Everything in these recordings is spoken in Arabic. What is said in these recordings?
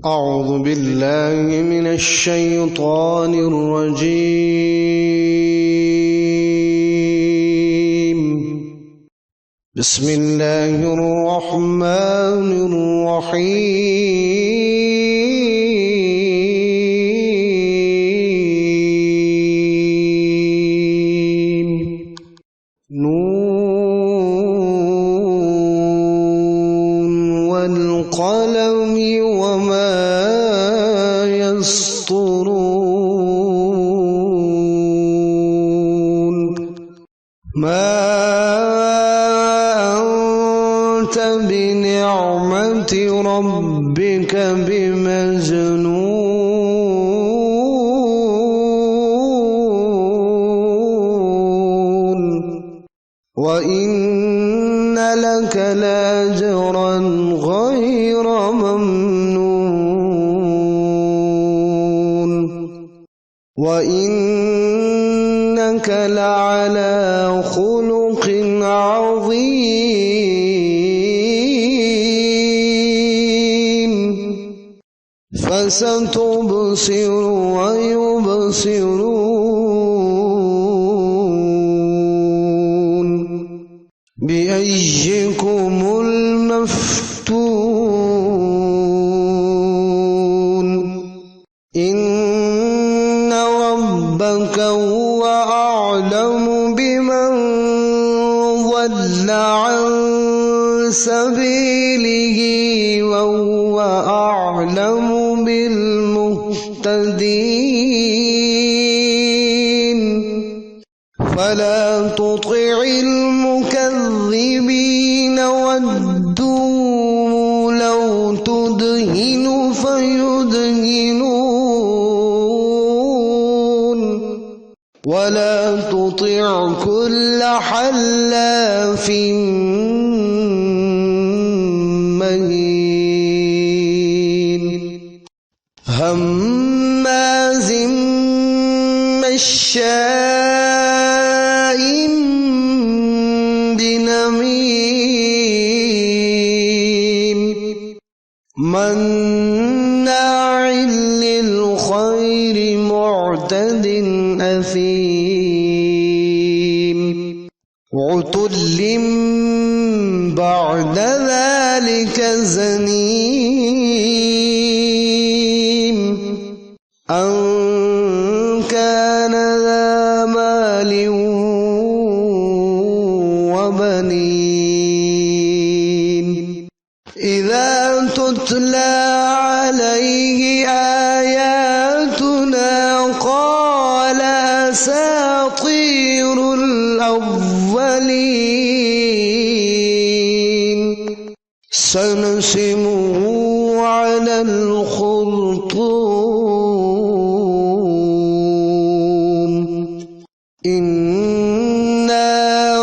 أعوذ بالله من الشيطان الرجيم. بسم الله الرحمن الرحيم. نون والقلم وما يسطرون. ما أنت بنعمة ربك بمجنون. وإن لك لأجرا غير ممنون. وإنك لعلى خلق عظيم. فستبصر ويبصرون بأيكم المفتون. إن ربك هو أعلم بمن ضل عن سبيله وهو أعلم بالمهتدين. فلا تطع المكذبين ودوا لو تدهن فيدهنون. ولا تطع كل حلاف مهين هماز مشاء بنميم مناع للخير معتد أثيم. عتل بعد ذلك زنيم. أن كان ذا مال وبنين. إذا تتلى عليه آياتنا قال أساطير الأولين. سنسمه على الخرطوم. إنا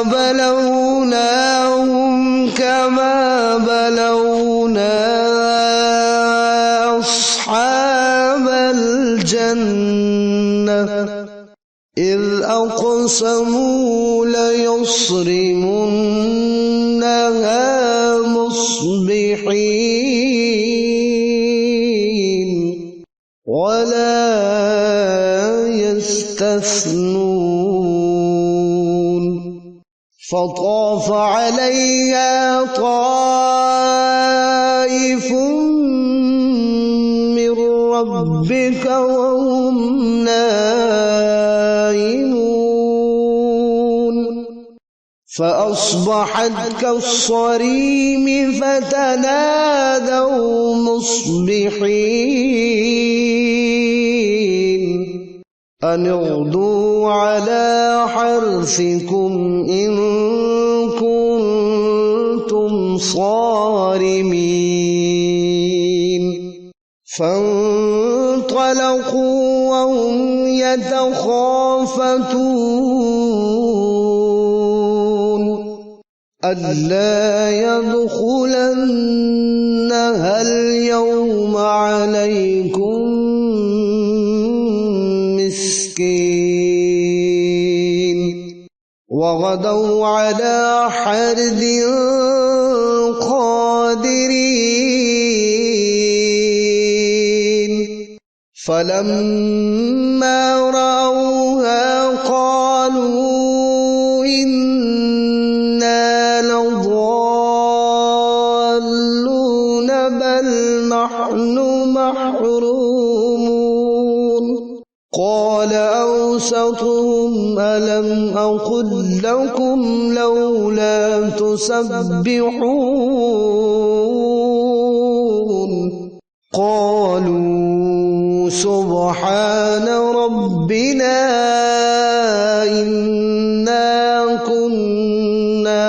بلوناهم كما بلونا أصحاب الجنة إذ أقسموا ليصرمنها مصبحين ولا يستثنون. فطاف عليها طائف من ربك وهم نائمون. فأصبحت كالصريم فتنادوا مصبحين أن اغدوا على حرثكم إن كنتم صارمين. فانطلقوا وهم يتخافتون ألا يدخلنها اليوم عليكم مسكين. وغدوا على حرد قادرين فلما رأوها قالوا إنا لضالون بل نحن محرومون قال أوسطهم ألم أقل لكم لولا تسبحون قالوا سبحان ربنا إنا كنا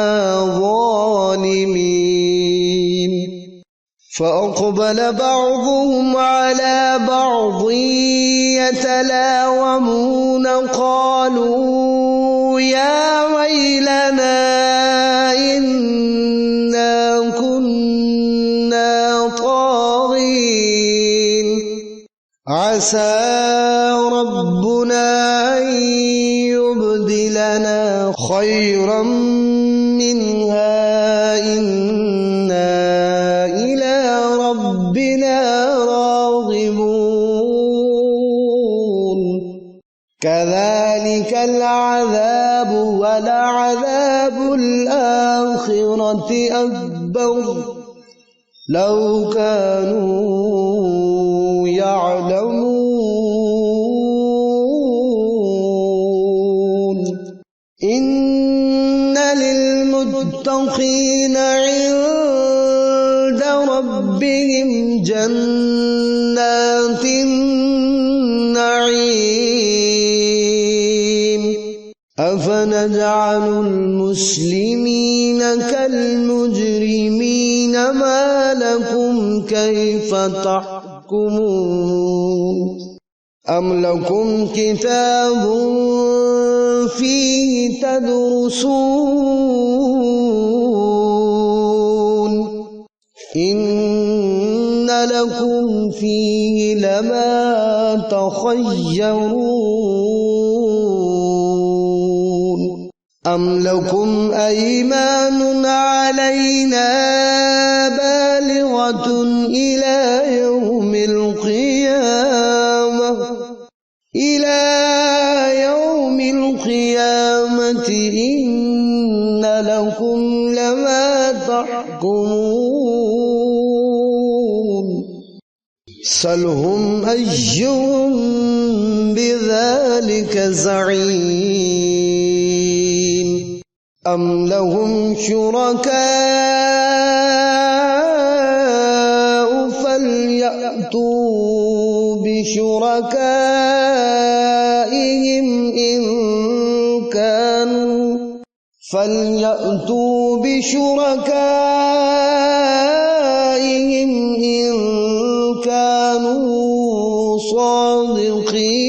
ظالمين فأقبل بعضهم على بعض يتلاومون قالوا يا ويلنا إنا كنا طاغين عسى ربنا أن يبدلنا خيرا منها إنا إلى ربنا راغبون كذلك العذاب ولعذاب الآخرة أكبر لو كانوا يعلمون إن للمتقين عند ربهم جنات النعيم أفنجعل المسلمين كالمجرمين ما لكم كيف تحكمون أم لكم كتاب فيه تدرسون إن لكم فيه لما تخيرون أم لكم أيمان علينا بالغة إلى يوم القيامة إن لكم لما تحكمون سلهم أيهم بذلك زعيم أم لهم شركاء فليأتوا بشركائهم إن كانوا صادقين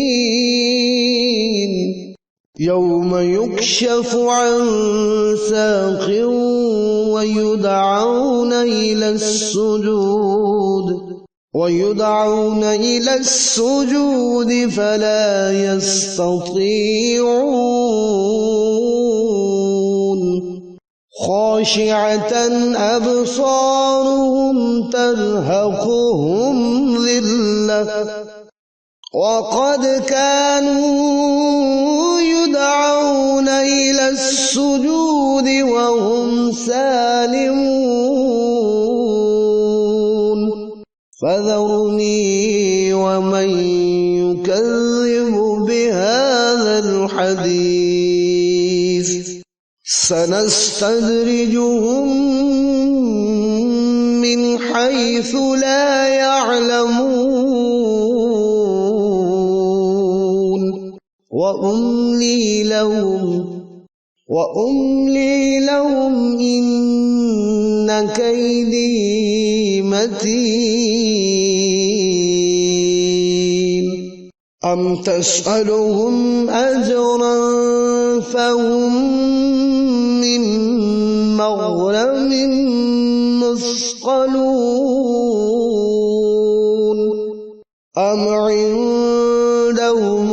يوم يكشف عن ساق ويدعون إلى السجود فلا يستطيعون خاشعة أبصارهم ترهقهم ذلة وقد كانوا يدعون إلى السجود وهم سالمون فذرني ومن يكذب بهذا الحديث سنستدرجهم من حيث لا يعلمون وأملي لهم إن كيدي متين أم تسألهم أجرا فهم من مغرم مثقلون أم عندهم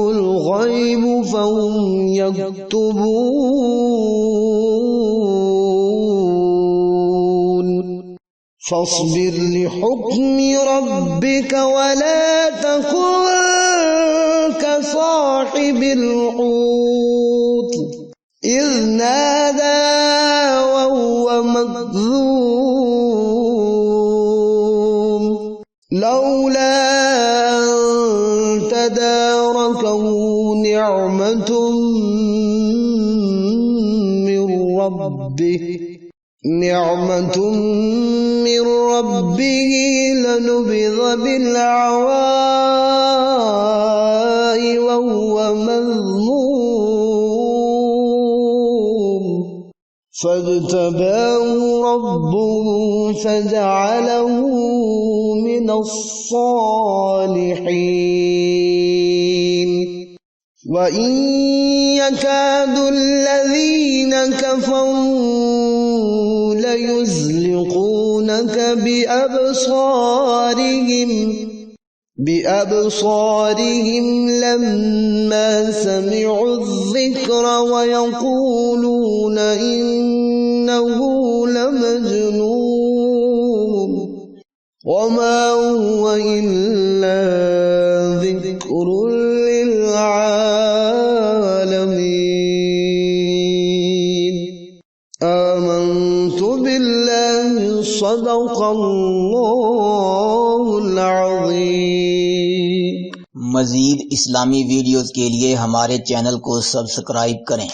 الغيب فهم يكتبون فاصبر لحكم ربك ولا تكن كصاحب الحوت إذ نادى وهو مكظوم لولا أن تداركه نعمة من ربه لنبذ بالعراء وهو مذموم فاجتباه ربه فجعله من الصالحين وإن يكاد الذين كفروا ليزلقونك بأبصارهم لما سمعوا الذكر ويقولون إنه لمجنون وما هو إلا ذكر للعالمين آمنت بالله صدق الله العظيم। मज़ीद इस्लामी वीडियोज़ के लिए हमारे चैनल को सब्सक्राइब करें।